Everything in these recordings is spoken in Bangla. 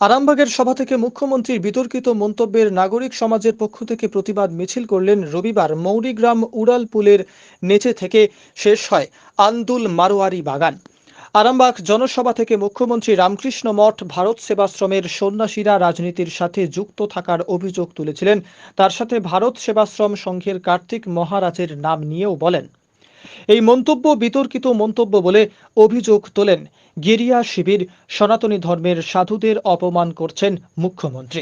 আরামবাগের সভা থেকে মুখ্যমন্ত্রীর বিতর্কিত মন্তব্যের নাগরিক সমাজের পক্ষ থেকে প্রতিবাদ মিছিল করলেন রবিবার মৌরিগ্রাম উড়ালপুলের নিচে থেকে শেষ হয় আন্দুল মারোয়ারি বাগান। আরামবাগ জনসভা থেকে মুখ্যমন্ত্রী রামকৃষ্ণ মঠ ভারত সেবাশ্রমের সন্ন্যাসীরা রাজনীতির সাথে যুক্ত থাকার অভিযোগ তুলেছিলেন। তার সাথে ভারত সেবাশ্রম সংঘের কার্তিক মহারাজের নাম নিয়েও বলেন। এই মন্তব্য বিতর্কিত মন্তব্য বলে অভিযোগ তোলেন গেরিয়া শিবির। সনাতনী ধর্মের সাধুদের অপমান করছেন মুখ্যমন্ত্রী।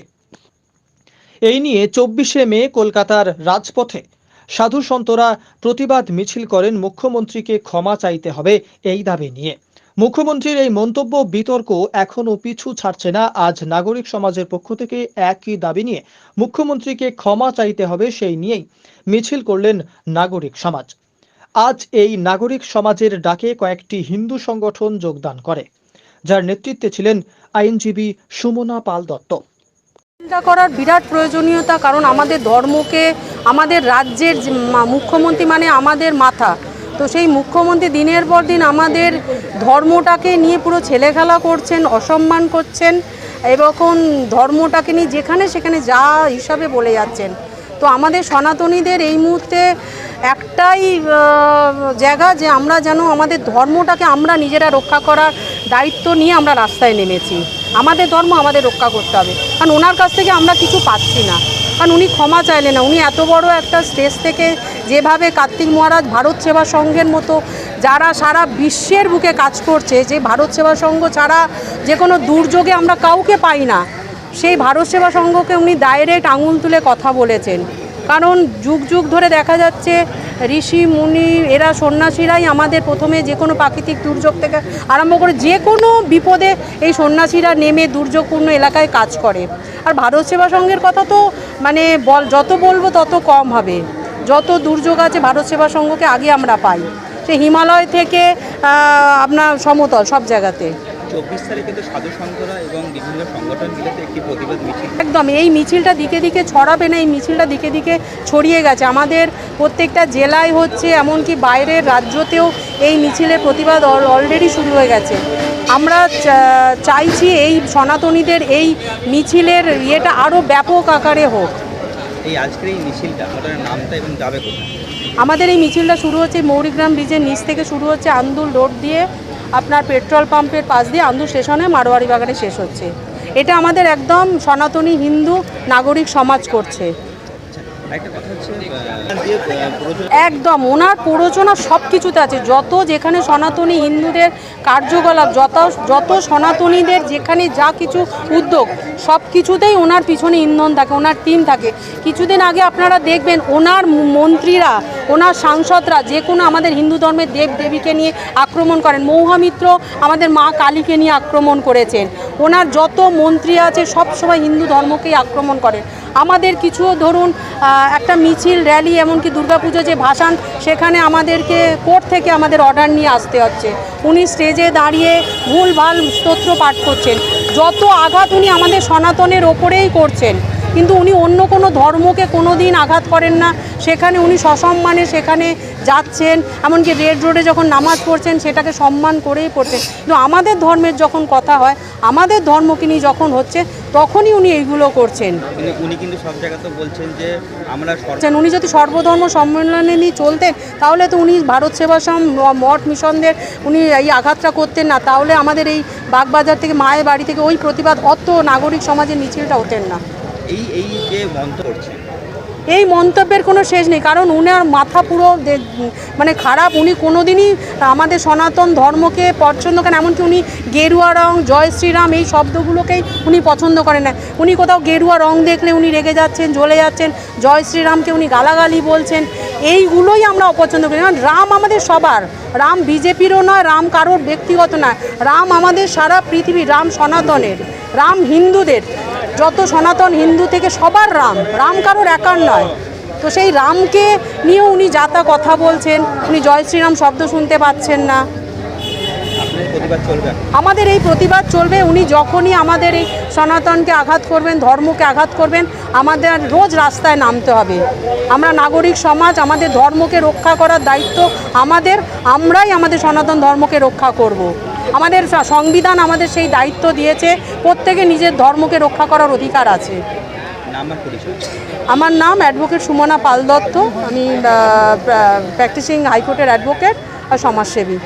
এই নিয়ে 24শে মে কলকাতার রাজপথে সাধু সন্তরা প্রতিবাদ মিছিল করেন। মুখ্যমন্ত্রীকে ক্ষমা চাইতে হবে এই দাবি নিয়ে। মুখ্যমন্ত্রীর এই মন্তব্য বিতর্ক এখনো পিছু ছাড়ছে না। আজ নাগরিক সমাজের পক্ষ থেকে একই দাবি নিয়ে মুখ্যমন্ত্রীকে ক্ষমা চাইতে হবে সেই নিয়েই মিছিল করলেন নাগরিক সমাজ। আজ এই নাগরিক সমাজের ডাকে কয়েকটি হিন্দু সংগঠন যোগদান করে, যার নেতৃত্বে ছিলেন আইনজীবী সুমনা পাল দত্ত। চিন্তা করার বিরাট প্রয়োজনীয়তা, কারণ আমাদের ধর্মকে আমাদের রাজ্যের মুখ্যমন্ত্রী মানে আমাদের মাথা। তো সেই মুখ্যমন্ত্রী দিনের পর দিন আমাদের ধর্মটাকে নিয়ে পুরো ছেলেখেলা করছেন, অসম্মান করছেন এবং ধর্মটাকে নিয়ে যেখানে সেখানে যা হিসাবে বলে যাচ্ছেন। তো আমাদের সনাতনীদের এই মুহূর্তে একটাই জায়গা যে আমরা যেন আমাদের ধর্মটাকে আমরা নিজেরা রক্ষা করার দায়িত্ব নিয়ে আমরা রাস্তায় নেমেছি। আমাদের ধর্ম আমাদের রক্ষা করতে হবে, কারণ ওনার কাছ থেকে আমরা কিছু পাচ্ছি না। কারণ উনি ক্ষমা চাইলেন না। উনি এত বড় একটা স্টেজ থেকে যেভাবে কার্তিক মহারাজ ভারত সেবা সংঘের মতো যারা সারা বিশ্বের বুকে কাজ করছে, যে ভারত সেবা সংঘ ছাড়া যে কোনো দুর্যোগে আমরা কাউকে পাই না, সেই ভারত সেবা সংঘকে উনি ডাইরেক্ট আঙুল তুলে কথা বলেছেন। কারণ যুগ যুগ ধরে দেখা যাচ্ছে ঋষি মুনি এরা সন্ন্যাসীরাই আমাদের প্রথমে যে কোনো প্রাকৃতিক দুর্যোগ থেকে আরম্ভ করে যে কোনো বিপদে এই সন্ন্যাসীরা নেমে দুর্যোগপূর্ণ এলাকায় কাজ করে। আর ভারত সেবা সংঘের কথা তো মানে যত বলবো তত কম হবে। যত দুর্যোগ আছে ভারত সেবা সংঘকে আগে আমরা পাই, সে হিমালয় থেকে আপনার সমতল সব জায়গাতে। 24 তারিখে কিন্তু সাধু সন্তরা এবং বিভিন্ন সংগঠন মিলে একটি প্রতিবাদ মিছিল, একদম এই মিছিলটা দিকে দিকে ছড়াবে না, এই মিছিলটা দিকে দিকে ছড়িয়ে গেছে। আমাদের প্রত্যেকটা জেলায় হচ্ছে, এমনকি বাইরের রাজ্যতেও এই মিছিলের প্রতিবাদ অলরেডি শুরু হয়ে গেছে। আমরা চাইছি এই সনাতনীদের এই মিছিলের ইয়েটা আরও ব্যাপক আকারে হোক। এই আজকের এই মিছিলটা আমাদের নামটা এবং যাবে কোথায়? আমাদের এই মিছিলটা শুরু হচ্ছে মৌরিগ্রাম ব্রিজের নিচ থেকে শুরু হচ্ছে, আন্দুল রোড দিয়ে আপনার পেট্রোল পাম্পের পাশ দিয়ে আন্দুল স্টেশনে মারোয়ারি বাগানে শেষ হচ্ছে। এটা আমাদের একদম সনাতনী হিন্দু নাগরিক সমাজ করছে। একদম ওনার প্ররোচনা সব কিছুতে আছে। যত যেখানে সনাতনী হিন্দুদের কার্যকলাপ, যত সনাতনীদের যেখানে যা কিছু উদ্যোগ, সব কিছুতেই ওনার পিছনে ইন্ধন থাকে, ওনার টিম থাকে। কিছুদিন আগে আপনারা দেখবেন ওনার মন্ত্রীরা, ওনার সাংসদরা যে কোনো আমাদের হিন্দু ধর্মের দেব দেবীকে নিয়ে আক্রমণ করেন। মৌহামিত্র আমাদের মা কালীকে নিয়ে আক্রমণ করেছেন। ওনার যত মন্ত্রী আছে সব সময় হিন্দু ধর্মকেই আক্রমণ করেন। আমাদের কিছু ধরুন একটা মিছিল র্যালি, এমনকি দুর্গাপুজো যে ভাসান, সেখানে আমাদেরকে কোর্ট থেকে আমাদের অর্ডার নিয়ে আসতে হচ্ছে। উনি স্টেজে দাঁড়িয়ে ভুলভাল স্তোত্র পাঠ করছেন। যত আঘাত উনি আমাদের সনাতনের ওপরেই করছেন, কিন্তু উনি অন্য কোনো ধর্মকে কোনো দিন আঘাত করেন না। সেখানে উনি সসম্মানে সেখানে যাচ্ছেন, এমনকি রেড রোডে যখন নামাজ পড়ছেন সেটাকে সম্মান করেই পড়ছেন। কিন্তু আমাদের ধর্মের যখন কথা হয়, আমাদের ধর্মকে নিয়ে যখন হচ্ছে, তখনই উনি এইগুলো করছেন। উনি কিন্তু সব জায়গাতে বলছেন যে আমরা উনি যদি সর্বধর্ম সম্মেলনে নিয়ে চলতেন, তাহলে তো উনি ভারত সেবাশ্রম মঠ মিশনদের উনি এই আঘাতটা করতেন না। তাহলে আমাদের এই বাগবাজার থেকে মায়ের বাড়ি থেকে ওই প্রতিবাদ অত নাগরিক সমাজের মিছিলটা হতেন না। এই যে মন্তব্য করছে, এই মন্তব্যের কোনো শেষ নেই, কারণ উনার মাথা পুরো মানে খারাপ। উনি কোনো দিনই আমাদের সনাতন ধর্মকে পছন্দ করেন। এমনকি উনি গেরুয়া রং, জয় শ্রীরাম এই শব্দগুলোকেই উনি পছন্দ করেন না। উনি কোথাও গেরুয়া রং দেখলে উনি রেগে যাচ্ছেন, জ্বলে যাচ্ছেন। জয় শ্রীরামকে উনি গালাগালি বলছেন। এইগুলোই আমরা অপছন্দ করি। কারণ রাম আমাদের সবার, রাম বিজেপিরও নয়, রাম কারোর ব্যক্তিগত নয়, রাম আমাদের সারা পৃথিবীর, রাম সনাতনের, রাম হিন্দুদের। যত সনাতন হিন্দু থেকে সবার রাম, রাম কারোর একার নয়। তো সেই রামকে নিয়েও উনি যা তা কথা বলছেন। উনি জয় শ্রীরাম শব্দ শুনতে পাচ্ছেন না। আমাদের এই প্রতিবাদ চলবে। উনি যখনই আমাদের এই সনাতনকে আঘাত করবেন, ধর্মকে আঘাত করবেন, আমাদের রোজ রাস্তায় নামতে হবে। আমরা নাগরিক সমাজ, আমাদের ধর্মকে রক্ষা করার দায়িত্ব আমাদের। আমরাই আমাদের সনাতন ধর্মকে রক্ষা করব। আমাদের সংবিধান আমাদের সেই দায়িত্ব দিয়েছে, প্রত্যেকে নিজের ধর্মকে রক্ষা করার অধিকার আছে। নাম আর পরিচয়? আমার নাম অ্যাডভোকেট সুমনা পাল দত্ত, আমি প্র্যাকটিসিং হাইকোর্টের অ্যাডভোকেট আর সমাজসেবী।